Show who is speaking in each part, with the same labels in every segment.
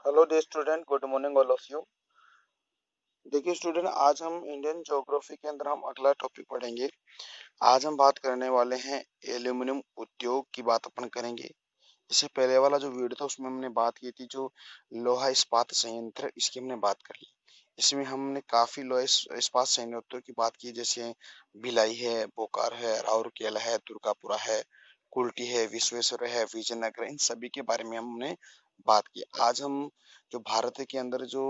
Speaker 1: Hello dear student, good morning all of you. देखिए student, आज हम इंडियन ज्योग्राफी के अंदर हम अगला टॉपिक पढ़ेंगे। आज हम बात करने वाले हैं एल्यूमिनियम उद्योग की बात अपन करेंगे। इससे पहले वाला जो वीडियो था उसमें हमने बात की थी जो लोहा इस्पात संयंत्र, इसकी हमने बात कर ली। इसमें हमने काफी लोहा इस्पात संयंत्रों की बात की, जैसे भिलाई है, बोकारो है, राउरकेला है, दुर्गापुरा है, कुल्टी है, विश्वेश्वर है, विजयनगर, इन सभी के बारे में हमने बात की। आज हम जो भारत के अंदर जो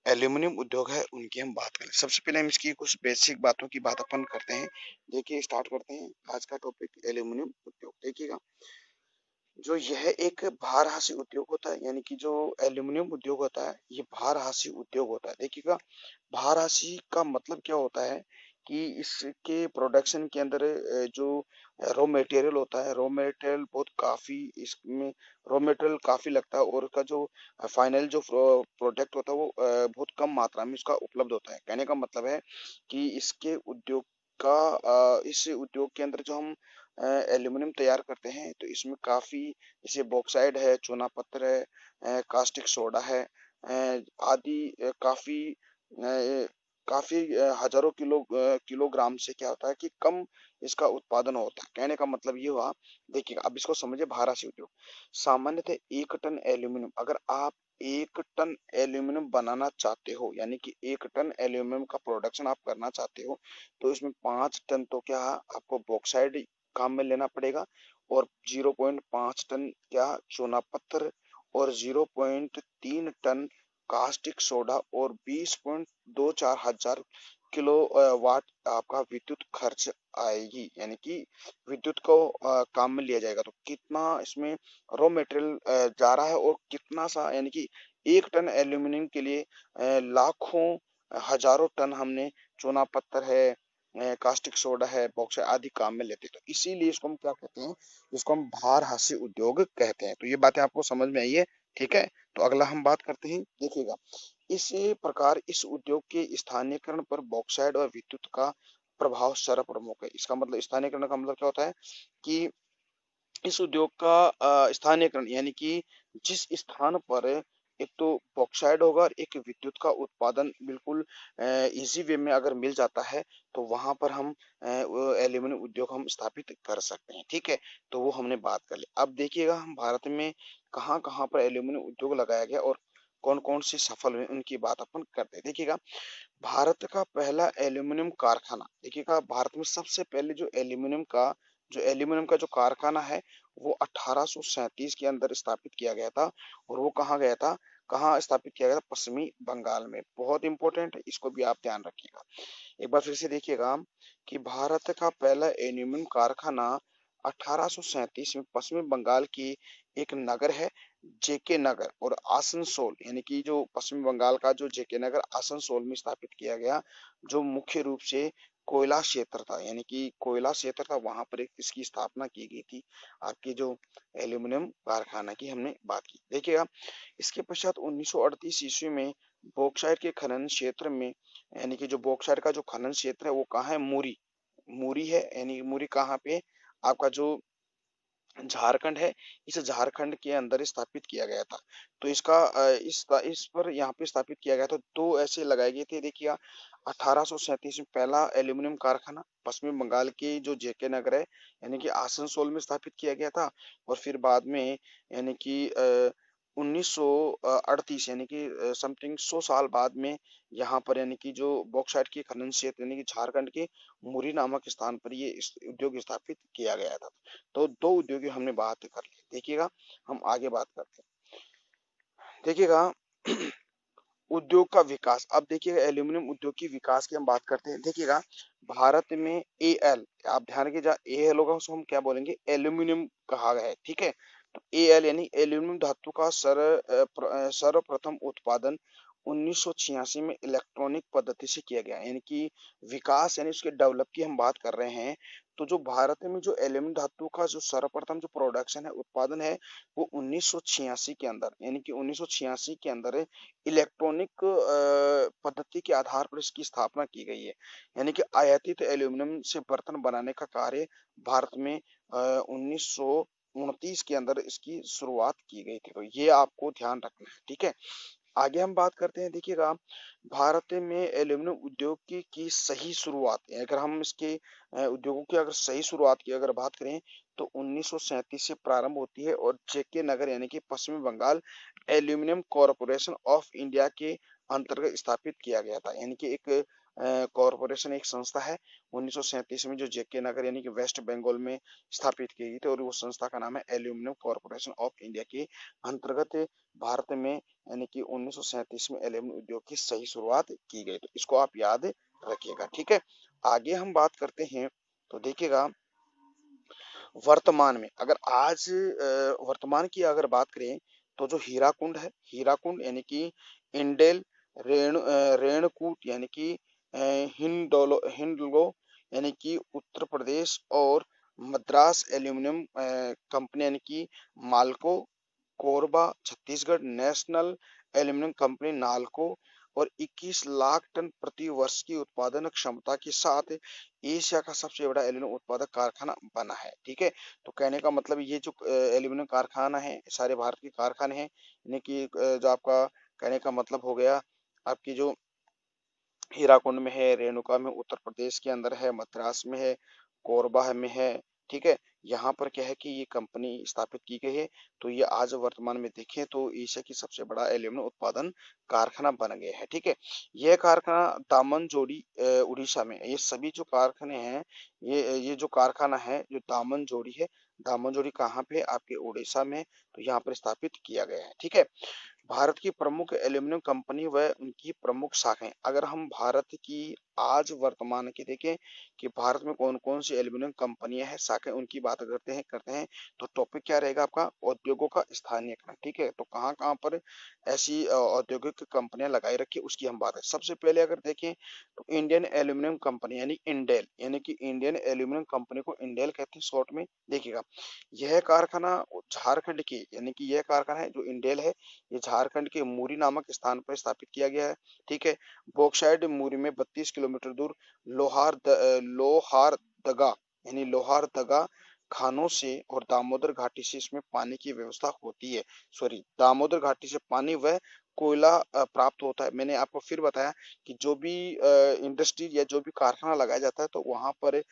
Speaker 1: एल्यूमिनियम उद्योग है उनकी हम बात करें। सबसे पहले हम इसकी कुछ बेसिक बातों की बात अपन करते हैं। देखिए स्टार्ट करते हैं आज का टॉपिक एल्यूमिनियम उद्योग। देखिएगा, जो यह एक भारहासी उद्योग होता है, यानी कि जो एल्यूमिनियम उद्योग होता है ये भारहासी उद्योग होता है। देखिएगा, भारहासी का मतलब क्या होता है कि इसके प्रोडक्शन के अंदर जो रॉ मटेरियल होता है, रॉ मटेरियल बहुत काफी, इसमें रॉ मटेरियल काफी लगता है और उसका जो फाइनल जो प्रोडक्ट होता है वो बहुत कम मात्रा में इसका उपलब्ध होता है। कहने का मतलब है कि इसके उद्योग का इस उद्योग के अंदर जो हम एल्यूमिनियम तैयार करते हैं तो इसमें काफी, जैसे बॉक्साइड है, चूना पत्थर है, कास्टिक सोडा है, आदि काफी काफी हजारों किलोग्राम से क्या होता है कि कम इसका उत्पादन होता है। कहने का मतलब ये हुआ। देखिए अब इसको समझे, भारत उद्योग सामान्यतः 1 टन एल्यूमिनियम, अगर आप 1 टन एल्यूमिनियम बनाना चाहते हो, यानी कि 1 टन एल्यूमिनियम का प्रोडक्शन आप करना चाहते हो, तो इसमें 5 टन तो क्या आपको बॉक्साइड काम में लेना पड़ेगा, और 0.5 टन क्या चूना पत्थर, और 0.3 टन कास्टिक सोडा, और 20.24 हजार किलो वाट आपका विद्युत खर्च आएगी, यानी कि विद्युत को काम में लिया जाएगा। तो कितना इसमें रॉ मटेरियल जा रहा है और कितना सा, यानी कि 1 टन एल्यूमिनियम के लिए लाखों हजारों टन हमने चूना पत्थर है, कास्टिक सोडा है, बॉक्साइट आदि काम में लेते हैं। तो इसीलिए इसको हम क्या कहते हैं, इसको हम भारहासी उद्योग कहते हैं। तो ये बातें आपको समझ में आई है, ठीक है। तो अगला हम बात करते हैं। देखिएगा, इसी प्रकार इस उद्योग के स्थानीयकरण पर बॉक्साइट और विद्युत का प्रभाव सर्वप्रमुख है। इसका मतलब स्थानीयकरण का मतलब क्या होता है कि इस उद्योग का स्थानीयकरण, यानी कि जिस स्थान पर एक तो बॉक्साइड होगा और एक विद्युत का उत्पादन बिल्कुल इजी वे में अगर मिल जाता है, तो वहां पर हम वो एल्यूमिनियम उद्योग हम स्थापित कर सकते हैं, ठीक है। तो वो हमने बात कर ली। अब देखिएगा, हम भारत में कहाँ कहाँ पर एल्यूमिनियम उद्योग लगाया गया और कौन कौन से सफल हुए उनकी बात अपन करते हैं। देखिएगा, भारत का पहला एल्यूमिनियम कारखाना, देखिएगा भारत में सबसे पहले जो एल्यूमिनियम का जो कारखाना है वो 1837 के अंदर स्थापित किया गया था। और वो कहाँ गया था, कहाँ स्थापित किया गया था, पश्चिमी बंगाल में। बहुत इंपॉर्टेंट है, इसको भी आप ध्यान रखिएगा। एक बार फिर से देखिएगा कि भारत का पहला एल्यूमिनियम कारखाना 1837 में पश्चिमी बंगाल की एक नगर है, जेके नगर और आसनसोल, यानी कि जो पश्चिम बंगाल का जो जेके नगर आसनसोल में स्थापित किया गया, जो मुख्य रूप से कोयला क्षेत्र था, यानी कि कोयला क्षेत्र था, वहां पर एक इसकी स्थापना की गई थी। आपकी जो एल्यूमिनियम कारखाना की हमने बात की। देखिएगा, इसके पश्चात 1938 ईस्वी में बॉक्साइट के खनन क्षेत्र में, यानी कि जो बॉक्साइट का जो खनन क्षेत्र है वो कहाँ है, मूरी, मूरी है, यानी मूरी कहाँ पे, आपका जो झारखंड है, इस झारखंड के अंदर स्थापित किया गया था। तो इसका इस पर यहाँ पे स्थापित किया गया था, दो ऐसे लगाए गए थे। देखिए 1837 में पहला एल्यूमिनियम कारखाना पश्चिमी बंगाल के जो जेके नगर है, यानी कि आसनसोल में स्थापित किया गया था। और फिर बाद में, यानी कि 1938, यानी कि समथिंग 100 साल बाद में, यहाँ पर यानी कि जो बॉक्साइट की खनन क्षेत्र, यानी कि झारखंड के मुरी नामक स्थान पर ये उद्योग स्थापित किया गया था। तो दो उद्योगों हमने बात कर ली। देखिएगा, हम आगे बात करते हैं। देखिएगा, उद्योग का विकास। अब देखिएगा, एल्यूमिनियम उद्योग की विकास की हम बात करते हैं। देखिएगा, भारत में एल, आप ध्यान रखिए, जहाँ एल होगा उसको हम क्या बोलेंगे, एल्यूमिनियम कहा गया है, ठीक है। तो एल यानी एल्यूमिनियम धातु का सर्वप्रथम उत्पादन 1986 में इलेक्ट्रॉनिक पद्धति से किया गया, यानी कि विकास, यानी उसके डेवलप की हम बात कर रहे हैं। तो जो भारत में जो एल्यूमिनियम धातु का जो सर्वप्रथम जो प्रोडक्शन है, उत्पादन है, वो 1986 के अंदर, यानी कि 1986 के अंदर इलेक्ट्रॉनिक पद्धति के आधार पर इसकी स्थापना की गई है। यानी कि आयातित एल्यूमिनियम से बर्तन बनाने का कार्य भारत में 1900 1929 के अंदर इसकी शुरुआत की गई थी। तो ये आपको ध्यान रखना है, ठीक है। आगे हम बात करते हैं, देखिएगा भारत में एल्यूमीनियम उद्योग की सही शुरुआत, अगर हम इसके उद्योगों की अगर सही शुरुआत की अगर बात करें तो 1937 से प्रारंभ होती है और जेके नगर यानी कि पश्चिमी Bengal aluminium corporation of India के अंतर्गत स्थापित किया गया था। यानी कि एक कॉरपोरेशन, एक संस्था है 1937 में जो जेके नगर यानी कि वेस्ट बंगाल में स्थापित की गई थी और वो संस्था का नाम है एल्यूमिनियम कॉरपोरेशन ऑफ इंडिया के अंतर्गत भारत में यानी कि 1937 में एल्यूमिनियम उद्योग की सही शुरुआत की गई। तो इसको आप याद रखिएगा, ठीक है। आगे हम बात करते हैं तो देखिएगा वर्तमान में अगर आज वर्तमान की अगर बात करें तो जो हीराकुंड है, हीराकुंड यानी कि इंडेल, रेणुकूट यानी कि हिंडोलो यानी कि उत्तर प्रदेश और मद्रास एल्यूमिनियम कंपनी यानी कि Malco, Korba Chhattisgarh, national aluminium company Nalco और 21 लाख टन प्रति वर्ष की उत्पादन क्षमता के साथ एशिया का सबसे बड़ा एल्यूमिनियम उत्पादक कारखाना बना है, ठीक है। तो कहने का मतलब ये जो एल्यूमिनियम कारखाना है सारे भारत के कारखाने हैं, यानी कि जो आपका कहने का मतलब हो गया आपकी जो हीराकुंड में है, रेणुका में उत्तर प्रदेश के अंदर है, मद्रास में है, कोरबा में है, ठीक है। यहाँ पर क्या है कि ये कंपनी स्थापित की गई है। तो ये आज वर्तमान में देखें तो एशिया की सबसे बड़ा एल्यूमिनियम उत्पादन कारखाना बन गया है, ठीक है। यह कारखाना दामनजोड़ी उड़ीसा में, ये सभी जो कारखाने हैं, ये जो कारखाना है जो दामनजोड़ी है, दामनजोड़ी कहाँ पे आपके उड़ीसा में, तो यहाँ पर स्थापित किया गया है, ठीक है। भारत की प्रमुख एल्यूमीनियम कंपनी व उनकी प्रमुख शाखाएं, अगर हम भारत की आज वर्तमान की देखें कि भारत में कौन कौन सी एल्यूमीनियम कंपनियां हैं, शाखाएं, उनकी बात करते हैं तो टॉपिक क्या रहेगा आपका, औद्योगों का स्थानीयकरण, ठीक है। तो कहाँ कहाँ पर ऐसी औद्योगिक कंपनियां लगाई रखी उसकी हम बात है। सबसे पहले अगर देखें तो इंडियन एल्यूमिनियम कंपनी यानी इंडेल, यानी कि इंडियन एल्यूमिनियम कंपनी को इंडेल कहते हैं शॉर्ट में। देखिएगा यह कारखाना झारखंड की, यानी कि यह कारखाना है जो इंडेल है, ये झारखंड के मूरी नामक स्थान पर स्थापित किया गया है, ठीक है। बॉक्साइट मूरी में 32 किलोमीटर दूर लोहारदगा यानी लोहारदगा खानों से और दामोदर घाटी से इसमें पानी की व्यवस्था होती है। सॉरी, दामोदर घाटी से पानी व कोयला प्राप्त होता है। मैंने आपको फिर बताया कि जो भी इंडस्ट्री या जो भी कारखाना लगाया जाता है तो वहां पर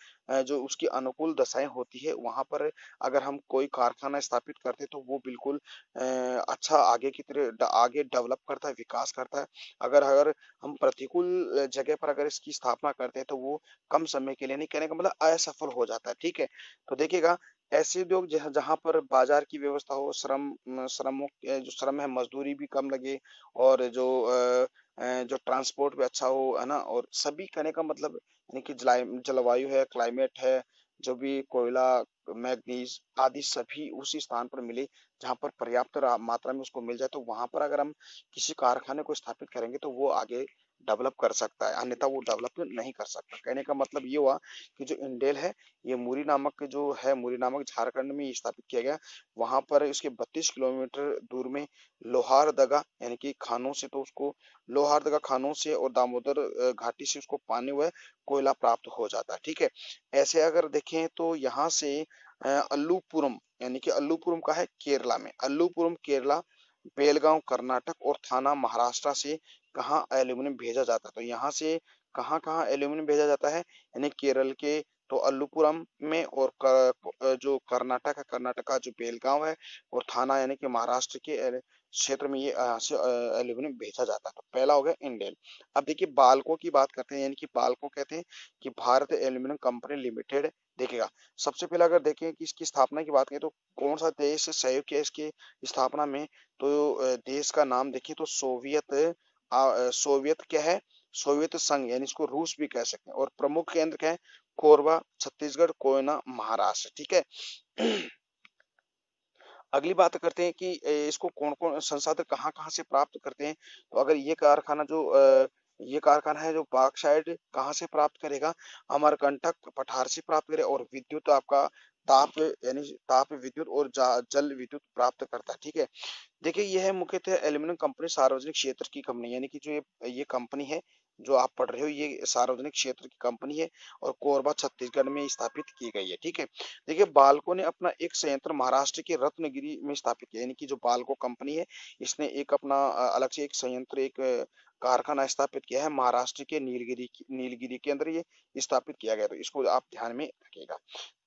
Speaker 1: जो उसकी अनुकूल दशाएं होती है, वहां पर अगर हम कोई कारखाना स्थापित करते हैं तो वो बिल्कुल अच्छा आगे की तरह आगे डेवलप करता है, विकास करता है। अगर अगर हम प्रतिकूल जगह पर अगर इसकी स्थापना करते हैं तो वो कम समय के लिए, नहीं कहने का मतलब असफल हो जाता है, ठीक है। तो देखिएगा ऐसे उद्योग जहाँ जहाँ पर बाजार की व्यवस्था हो, जो श्रम है मजदूरी भी कम लगे और जो ट्रांसपोर्ट भी अच्छा हो, है ना, और सभी कहने का मतलब यानी कि जलवायु है, क्लाइमेट है, जो भी कोयला, मैग्नीज आदि सभी उसी स्थान पर मिले जहाँ पर पर्याप्त मात्रा में उसको मिल जाए, तो वहां पर अगर हम किसी कारखाने को स्थापित करेंगे तो वो आगे डेवलप कर सकता है, अन्यथा वो डेवलप नहीं कर सकता। कहने का मतलब ये हुआ कि जो इंडेल है ये मुरी नामक जो है, मुरी नामक झारखंड में स्थापित किया गया। वहां पर इसके 32 किलोमीटर दूर में लोहारदगा यानी कि खानों से, तो उसको लोहारदगा खानों से और दामोदर घाटी से उसको पानी व कोयला प्राप्त हो जाता है, ठीक है। ऐसे अगर देखें तो यहाँ से अल्लूपुरम यानी कि अल्लूपुरम का है केरला में, अल्लूपुरम केरला, बेलगांव कर्नाटक और थाना महाराष्ट्र से कहाँ एल्यूमिनियम भेजा जाता है। तो यहाँ से कहाँ कहाँ एल्यूमिनियम भेजा जाता है, यानी केरल के तो अल्लूपुरम में, और जो कर्नाटक है, कर्नाटक का जो बेलगांव है, और थाना यानी कि महाराष्ट्र के क्षेत्र में ये यहाँ से एल्यूमिनियम भेजा जाता है। तो पहला हो गया इंडेन। अब देखिए बाल्को की बात करते हैं, यानी कि बाल्को कहते हैं कि भारत एल्यूमिनियम कंपनी लिमिटेड। देखिएगा सबसे पहले अगर देखें कि इसकी स्थापना की बात करें तो कौन सा देश सहयोग किया इसकी स्थापना में, तो देश का नाम देखिए तो सोवियत क्या है, सोवियत संघ, यानी इसको रूस भी कह सकते हैं। और प्रमुख केंद्र क्या है, कोरबा छत्तीसगढ़, कोयना महाराष्ट्र, ठीक है। अगली बात करते हैं कि इसको कौन कौन संसाधन कहाँ कहाँ से प्राप्त करते हैं। तो अगर ये कारखाना है जो बॉक्साइट कहाँ से प्राप्त करेगा, अमरकंटक पठार से प्राप्त करे, और विद्युत आपका ताप यानी ताप विद्युत और जल विद्युत प्राप्त करता है, ठीक है। देखिए यह है मुख्यतः एल्यूमिनियम कंपनी सार्वजनिक क्षेत्र की कंपनी, यानी कि जो ये कंपनी है जो आप पढ़ रहे हो ये सार्वजनिक क्षेत्र की कंपनी है और कोरबा छत्तीसगढ़ में स्थापित की गई है। ठीक है, देखिए बाल्को ने अपना एक संयंत्र महाराष्ट्र के रत्नगिरी में स्थापित किया, यानी कि जो बाल्को कंपनी है इसने एक अपना अलग से एक संयंत्र, एक कारखाना स्थापित किया है महाराष्ट्र के नीलगिरी के अंदर ये स्थापित किया गया, तो इसको आप ध्यान में रखिएगा।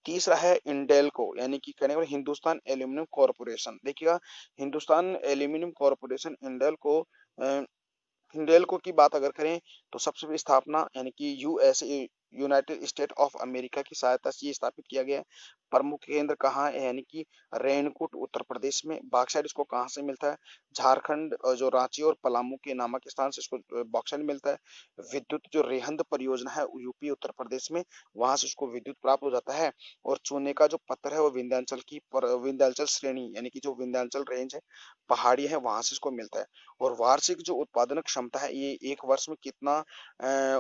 Speaker 1: तीसरा है इंडेलको, यानी कि कहने वाले हिंदुस्तान एल्यूमिनियम कॉरपोरेशन। देखिएगा हिंदुस्तान एल्यूमिनियम कॉरपोरेशन इंडेलको, हिंडेल्को की बात अगर करें तो सबसे बड़ी स्थापना यानी कि USA, United state of America की सहायता से ये स्थापित किया गया है। प्रमुख केंद्र कहाँ है, यानी कि रेनकुट उत्तर प्रदेश में। बॉक्साइट इसको कहाँ से मिलता है, झारखंड जो रांची और पलामू के नामक स्थान से इसको बॉक्साइट मिलता है। विद्युत जो रेहंद परियोजना है यूपी उत्तर प्रदेश में, वहां से इसको विद्युत प्राप्त हो जाता है। और चूने का जो पत्थर है वो विंध्याचल श्रेणी यानी कि जो विंध्याचल रेंज है, पहाड़ी है, वहां से इसको मिलता है। और वार्षिक जो उत्पादन क्षमता है, ये एक वर्ष में कितना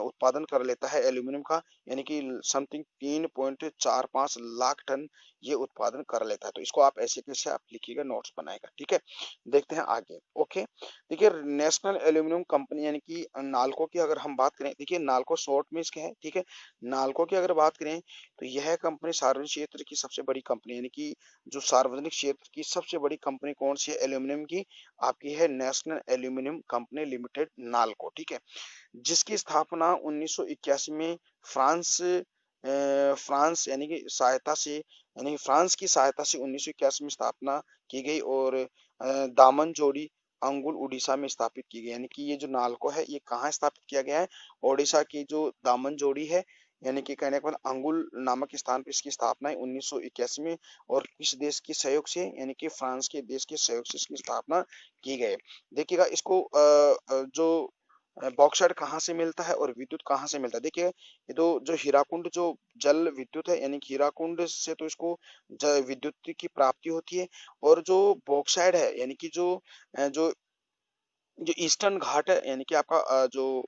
Speaker 1: उत्पादन कर लेता है एल्यूमिनियम का, यानी कि समथिंग 3.45 लाख टन ये उत्पादन कर लेता है। तो इसको आप ऐसे कैसे आप लिखिएगा, नोट्स बनाएगा। ठीक है, देखते हैं आगे। ओके, देखिए नेशनल एल्यूमिनियम कंपनी यानी कि नालको की अगर हम बात करें, देखिए नालको शॉर्ट में इसके है। ठीक है, नालको की अगर बात करें तो यह कंपनी सार्वजनिक क्षेत्र की सबसे बड़ी कंपनी, यानी कि जो सार्वजनिक क्षेत्र की सबसे बड़ी कंपनी कौन सी है एल्यूमिनियम की, आपकी है national aluminium company limited NALCO. ठीक है, जिसकी स्थापना 1981 में फ्रांस यानी कि सहायता से, यानी फ्रांस की सहायता से 1981 में स्थापना की गई। और दामन जोड़ी अंगुल उड़ीसा में स्थापित की गई, यानी कि ये जो नालको है ये कहाँ स्थापित किया गया है, ओडिशा की जो दामन जोड़ी है, यानी कि कहने के बाद अंगुल नामक स्थान पर इसकी स्थापना है 1981 में। और किस देश के सहयोग से, यानी कि फ्रांस के देश के सहयोग से इसकी स्थापना की गई। देखिएगा इसको जो बॉक्साइट कहाँ से मिलता है और विद्युत कहाँ से मिलता है। देखिए ये तो जो हीराकुंड जो जल विद्युत है, यानी कि हीराकुंड से तो इसको विद्युत की प्राप्ति होती है। और जो बॉक्साइट है, यानी कि जो जो ईस्टर्न घाट है, यानी कि आपका जो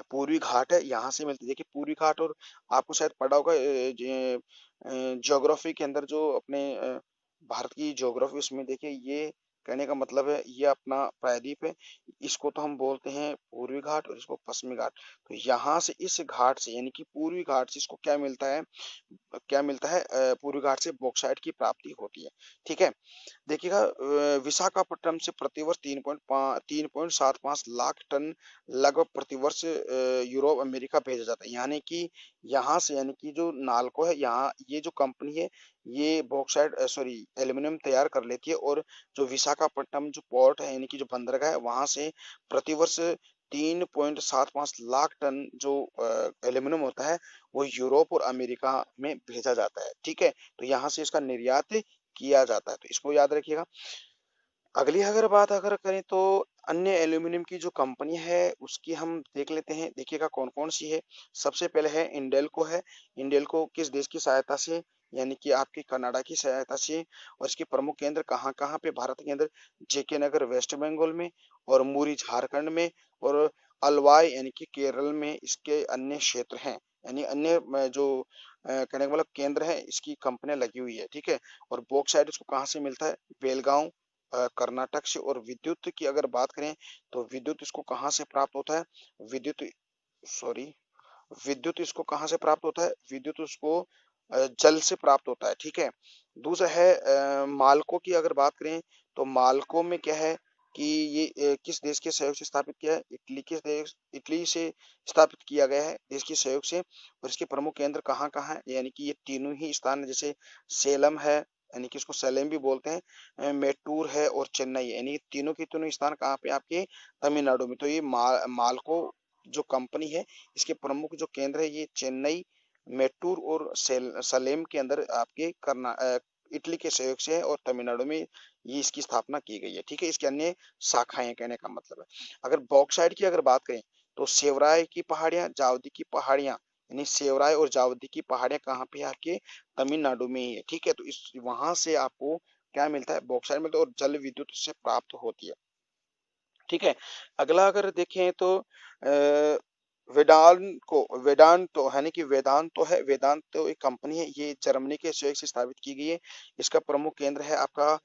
Speaker 1: पूर्वी घाट है, यहाँ से मिलती है। देखिए पूर्वी घाट, और आपको शायद पढ़ा होगा ज्योग्राफी के अंदर जो अपने भारत की ज्योग्राफी, उसमें देखिए ये कहने का मतलब है ये अपना प्रायद्वीप है, इसको तो हम बोलते हैं पूर्वी घाट और इसको पश्चिमी घाट। तो यहाँ से इस घाट से, यानी कि पूर्वी घाट से इसको क्या मिलता है पूर्वी घाट से बॉक्साइट की प्राप्ति होती है। ठीक है, देखिएगा विशाखापट्टनम से प्रतिवर्ष 3.75 लाख टन लगभग प्रतिवर्ष यूरोप अमेरिका भेजा जाता है। यानी कि यहाँ से, यानी कि जो नालको है, यहाँ ये जो कंपनी है ये बॉक्साइट सॉरी एल्यूमिनियम तैयार कर लेती है। और जो विशाखापट्टनम जो पोर्ट है, यानी कि जो बंदरगाह है, वहां से प्रतिवर्ष 3.75 लाख टन जो एल्यूमिनियम होता है वो यूरोप और अमेरिका में भेजा जाता है। ठीक है, तो यहाँ से इसका निर्यात किया जाता है, तो इसको याद रखिएगा। अगली अगर बात अगर करें तो अन्य एल्यूमिनियम की जो कंपनी है उसकी हम देख लेते हैं। देखिएगा कौन कौन सी है। सबसे पहले है इंडेल्को है। इंडेल्को किस देश की सहायता से, यानी कि आपकी कनाडा की सहायता से। और इसके प्रमुख केंद्र कहाँ कहाँ पे भारत के अंदर, जेके नगर वेस्ट बंगाल में, और मुरी झारखंड में, और अलवाई यानी कि केरल में इसके अन्य क्षेत्र हैं, यानी अन्य जो कहने का मतलब केंद्र है इसकी कंपनियां लगी हुई है। ठीक है, और बॉक्साइट इसको कहाँ से मिलता है, बेलगांव कर्नाटक से। और विद्युत की अगर बात करें तो विद्युत इसको कहाँ से प्राप्त होता है, विद्युत सॉरी विद्युत इसको कहाँ से प्राप्त होता है, विद्युत उसको जल से प्राप्त होता है। ठीक है, दूसरा है मालको की अगर बात करें तो मालको में क्या है कि ये किस देश के सहयोग से स्थापित किया है, इटली से स्थापित किया गया है देश के सहयोग से। और इसके प्रमुख केंद्र कहाँ कहाँ है, यानी कि ये तीनों ही स्थान है, जैसे सेलम है, यानी कि इसको सेलेम भी बोलते हैं, मेट्टूर है और चेन्नई है, यानी तीनों के तीनों स्थान कहाँ पे आपके तमिलनाडु में। तो ये मालको जो कंपनी है इसके प्रमुख जो केंद्र है ये चेन्नई, मेट्टूर और सलेम के अंदर आपके इटली के सहयोग से है। और तमिलनाडु में ये इसकी स्थापना की गई है। ठीक है, इसके अन्य शाखाएं, कहने का मतलब है। अगर बॉक्साइट की अगर बात करें तो सेवराय की पहाड़ियां, जावदी की पहाड़ियां, यानी सेवराय और जावदी की पहाड़ियां कहाँ पे है आपके तमिलनाडु में ही है। ठीक है, तो इस वहां से आपको क्या मिलता है, बॉक्साइट मिलता है और जल विद्युत से प्राप्त होती है। ठीक है, अगला अगर देखें तो वेदांतो है, कि वेदांतो है, वेदांतो एक कंपनी है, ये जर्मनी के सहयोग से स्थापित की गई है। इसका प्रमुख केंद्र है आपका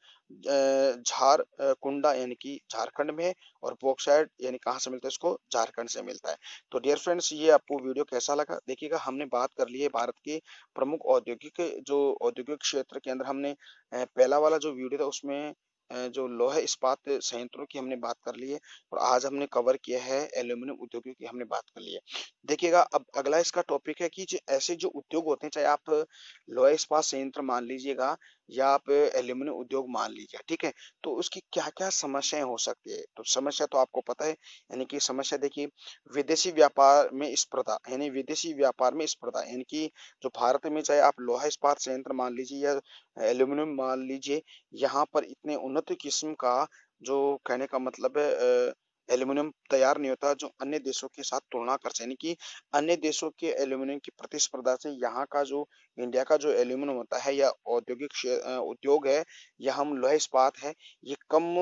Speaker 1: कुंडा यानी कि झारखंड में है, और बॉक्साइट यानी कहाँ से मिलता है, इसको झारखंड से मिलता है। तो डियर फ्रेंड्स, ये आपको वीडियो कैसा लगा, देखिएगा हमने बात कर ली है भारत के प्रमुख औद्योगिक क्षेत्र के अंदर। हमने पहला वाला जो वीडियो था उसमें जो लोहे इस्पात संयंत्रों की हमने बात कर ली है, और आज हमने कवर किया है एल्यूमिनियम उद्योगों की हमने बात कर ली है। देखिएगा अब अगला इसका टॉपिक है कि जो ऐसे जो उद्योग होते हैं, चाहे आप लोहा इस्पात संयंत्र मान लीजिएगा या आप एल्यूमिनियम उद्योग मान लीजिए, ठीक है, तो उसकी क्या क्या समस्याएं हो सकती है। तो समस्या तो आपको पता है, यानी कि समस्या देखिए, विदेशी व्यापार में स्पर्धा, यानी कि जो भारत में चाहे आप लोहा इस्पात संयंत्र मान लीजिए या एल्यूमिनियम मान लीजिए, यहाँ पर इतने उन्नत किस्म का, जो कहने का मतलब है एल्यूमिनियम तैयार नहीं होता जो अन्य देशों के साथ तुलना कर सके, यानी कि अन्य देशों के एल्यूमिनियम की प्रतिस्पर्धा से यहाँ का जो इंडिया का जो एल्यूमिनियम होता है या उद्योग है, या हम लोहा इस्पात है, ये कम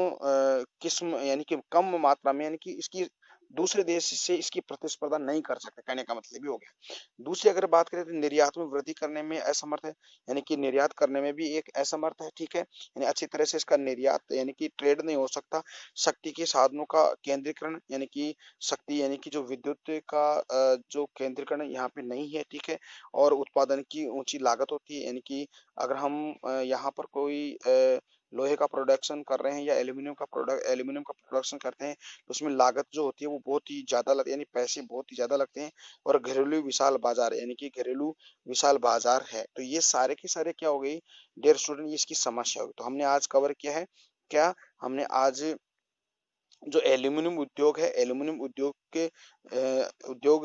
Speaker 1: किस्म यानी कि कम मात्रा में, यानी कि इसकी दूसरे देश से इसकी प्रतिस्पर्धा नहीं कर सकते, कहने का मतलब ये हो गया। दूसरी अगर बात करें तो निर्यात में वृद्धि करने में असमर्थ है, यानी कि निर्यात करने में भी एक असमर्थ है, ठीक है, यानी अच्छी तरह से इसका निर्यात यानी कि ट्रेड नहीं हो सकता। शक्ति के साधनों का केंद्रीकरण, यानी कि शक्ति यानी कि जो विद्युत का जो केंद्रीकरण यहाँ पे नहीं है, ठीक है, और उत्पादन की ऊंची लागत होती है, यानी कि अगर हम यहाँ पर कोई लोहे का प्रोडक्शन कर रहे हैं या एल्यूमिनियम का प्रोडक्शन करते हैं, तो उसमें लागत जो होती है वो बहुत ही ज्यादा लगती है, यानी पैसे बहुत ही ज्यादा लगते हैं। और घरेलू विशाल बाजार, यानी कि घरेलू विशाल बाजार है, तो ये सारे के सारे क्या हो गई डियर स्टूडेंट, ये इसकी समस्या होगी। तो हमने आज कवर किया है क्या, हमने आज जो एल्यूमिनियम उद्योग है, एल्यूमिनियम उद्योग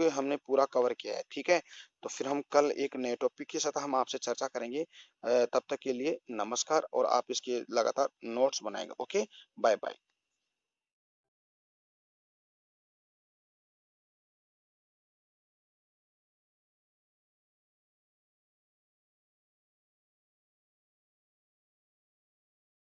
Speaker 1: हमने पूरा कवर किया है, ठीक है। तो फिर हम कल एक नए टॉपिक के साथ हम आपसे चर्चा करेंगे। तब तक के लिए नमस्कार, और आप इसके लगातार नोट्स बनाएंगे। Okay, bye bye.